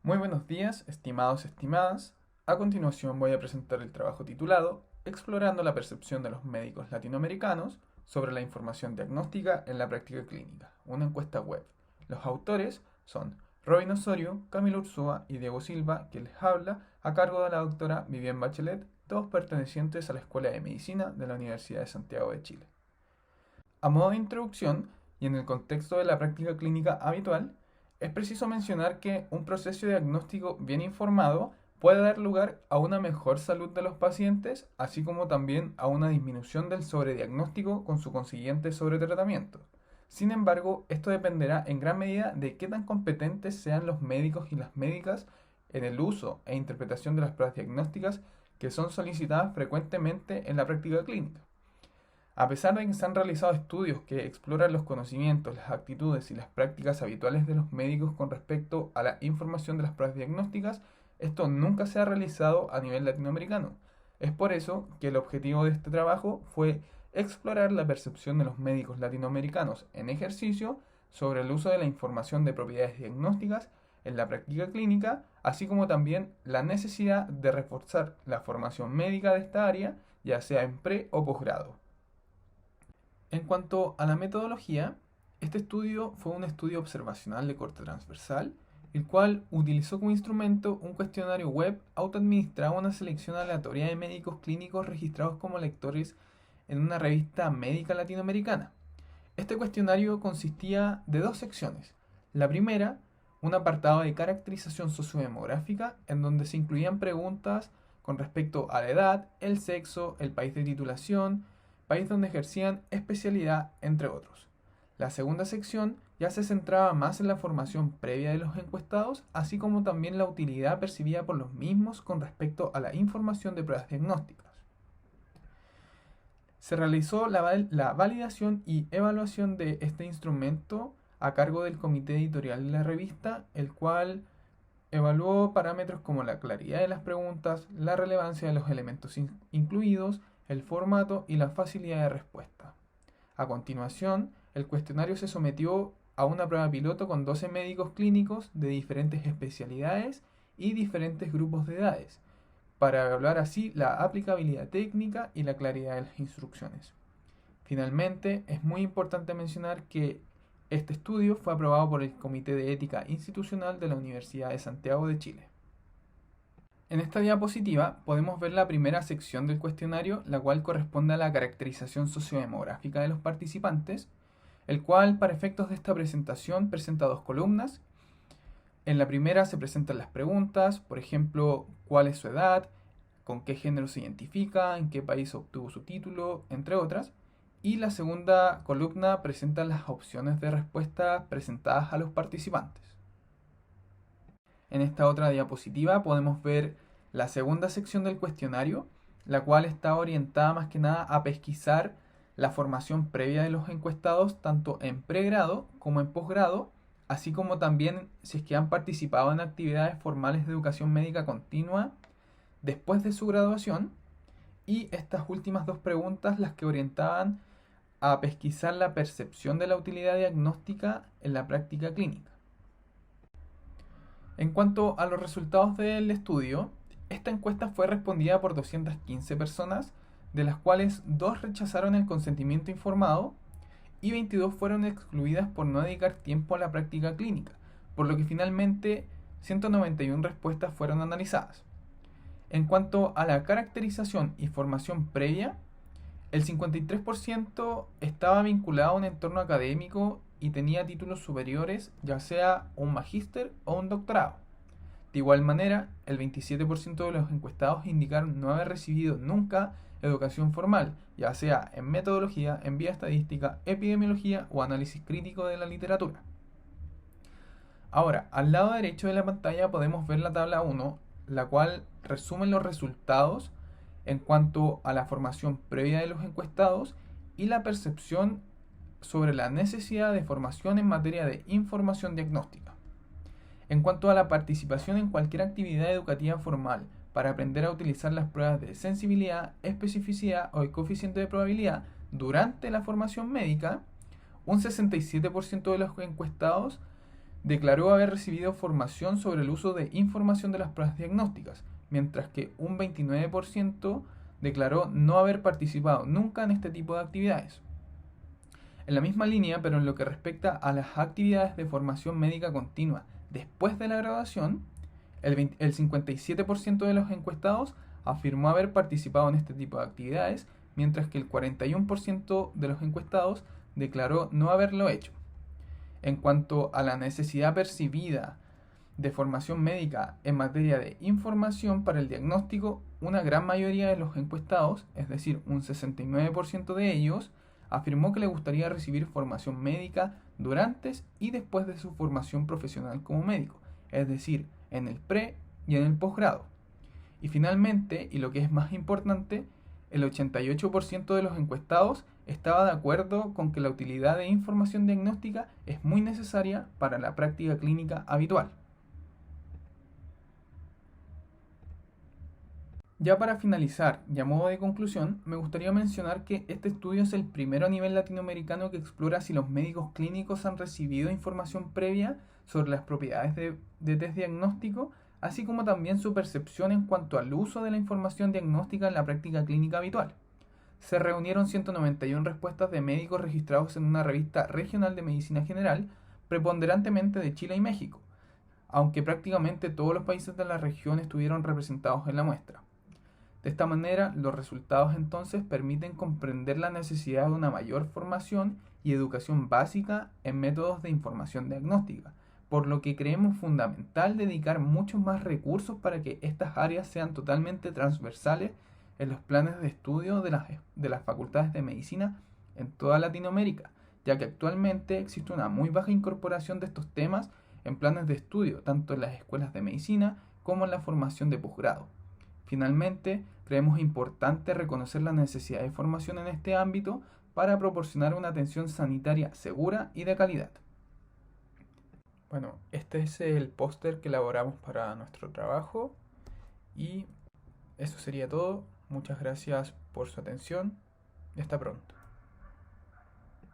Muy buenos días, estimados y estimadas. A continuación voy a presentar el trabajo titulado Explorando la percepción de los médicos latinoamericanos sobre la información diagnóstica en la práctica clínica, una encuesta web. Los autores son Robin Osorio, Camilo Ursúa y Diego Silva, que les habla a cargo de la doctora Vivienne Bachelet, todos pertenecientes a la Escuela de Medicina de la Universidad de Santiago de Chile. A modo de introducción, y en el contexto de la práctica clínica habitual, es preciso mencionar que un proceso diagnóstico bien informado puede dar lugar a una mejor salud de los pacientes, así como también a una disminución del sobrediagnóstico con su consiguiente sobretratamiento. Sin embargo, esto dependerá en gran medida de qué tan competentes sean los médicos y las médicas en el uso e interpretación de las pruebas diagnósticas que son solicitadas frecuentemente en la práctica clínica. A pesar de que se han realizado estudios que exploran los conocimientos, las actitudes y las prácticas habituales de los médicos con respecto a la información de las pruebas diagnósticas, esto nunca se ha realizado a nivel latinoamericano. Es por eso que el objetivo de este trabajo fue explorar la percepción de los médicos latinoamericanos en ejercicio sobre el uso de la información de propiedades diagnósticas en la práctica clínica, así como también la necesidad de reforzar la formación médica de esta área, ya sea en pre o posgrado. En cuanto a la metodología, este estudio fue un estudio observacional de corte transversal, el cual utilizó como instrumento un cuestionario web autoadministrado a una selección aleatoria de médicos clínicos registrados como lectores en una revista médica latinoamericana. Este cuestionario consistía de dos secciones. La primera, un apartado de caracterización sociodemográfica, en donde se incluían preguntas con respecto a la edad, el sexo, el país de titulación, país donde ejercían especialidad, entre otros. La segunda sección ya se centraba más en la formación previa de los encuestados, así como también la utilidad percibida por los mismos con respecto a la información de pruebas diagnósticas. Se realizó la validación y evaluación de este instrumento a cargo del comité editorial de la revista, el cual evaluó parámetros como la claridad de las preguntas, la relevancia de los elementos incluidos, el formato y la facilidad de respuesta. A continuación, el cuestionario se sometió a una prueba piloto con 12 médicos clínicos de diferentes especialidades y diferentes grupos de edades, para evaluar así la aplicabilidad técnica y la claridad de las instrucciones. Finalmente, es muy importante mencionar que este estudio fue aprobado por el Comité de Ética Institucional de la Universidad de Santiago de Chile. En esta diapositiva podemos ver la primera sección del cuestionario, la cual corresponde a la caracterización sociodemográfica de los participantes, el cual para efectos de esta presentación presenta dos columnas. En la primera se presentan las preguntas, por ejemplo, cuál es su edad, con qué género se identifica, en qué país obtuvo su título, entre otras. Y la segunda columna presenta las opciones de respuesta presentadas a los participantes. En esta otra diapositiva podemos ver la segunda sección del cuestionario, la cual está orientada más que nada a pesquisar la formación previa de los encuestados tanto en pregrado como en posgrado, así como también si es que han participado en actividades formales de educación médica continua después de su graduación, y estas últimas dos preguntas las que orientaban a pesquisar la percepción de la utilidad diagnóstica en la práctica clínica. En cuanto a los resultados del estudio, esta encuesta fue respondida por 215 personas, de las cuales 2 rechazaron el consentimiento informado y 22 fueron excluidas por no dedicar tiempo a la práctica clínica, por lo que finalmente 191 respuestas fueron analizadas. En cuanto a la caracterización y formación previa, el 53% estaba vinculado a un entorno académico y tenía títulos superiores, ya sea un magíster o un doctorado. De igual manera, el 27% de los encuestados indicaron no haber recibido nunca educación formal, ya sea en metodología, en bioestadística, epidemiología o análisis crítico de la literatura. Ahora, al lado derecho de la pantalla podemos ver la tabla 1, la cual resume los resultados en cuanto a la formación previa de los encuestados y la percepción sobre la necesidad de formación en materia de información diagnóstica. En cuanto a la participación en cualquier actividad educativa formal para aprender a utilizar las pruebas de sensibilidad, especificidad o el coeficiente de probabilidad durante la formación médica, un 67% de los encuestados declaró haber recibido formación sobre el uso de información de las pruebas diagnósticas, mientras que un 29% declaró no haber participado nunca en este tipo de actividades. En la misma línea, pero en lo que respecta a las actividades de formación médica continua después de la graduación, el 57% de los encuestados afirmó haber participado en este tipo de actividades, mientras que el 41% de los encuestados declaró no haberlo hecho. En cuanto a la necesidad percibida de formación médica en materia de información para el diagnóstico, una gran mayoría de los encuestados, es decir, un 69% de ellos, afirmó que le gustaría recibir formación médica durante y después de su formación profesional como médico, es decir, en el pre y en el posgrado. Y finalmente, y lo que es más importante, el 88% de los encuestados estaba de acuerdo con que la utilidad de información diagnóstica es muy necesaria para la práctica clínica habitual. Ya para finalizar y a modo de conclusión, me gustaría mencionar que este estudio es el primero a nivel latinoamericano que explora si los médicos clínicos han recibido información previa sobre las propiedades de test diagnóstico, así como también su percepción en cuanto al uso de la información diagnóstica en la práctica clínica habitual. Se reunieron 191 respuestas de médicos registrados en una revista regional de medicina general, preponderantemente de Chile y México, aunque prácticamente todos los países de la región estuvieron representados en la muestra. De esta manera, los resultados entonces permiten comprender la necesidad de una mayor formación y educación básica en métodos de información diagnóstica, por lo que creemos fundamental dedicar muchos más recursos para que estas áreas sean totalmente transversales en los planes de estudio de las facultades de medicina en toda Latinoamérica, ya que actualmente existe una muy baja incorporación de estos temas en planes de estudio, tanto en las escuelas de medicina como en la formación de posgrado. Finalmente, creemos importante reconocer la necesidad de formación en este ámbito para proporcionar una atención sanitaria segura y de calidad. Bueno, este es el póster que elaboramos para nuestro trabajo y eso sería todo. Muchas gracias por su atención y hasta pronto.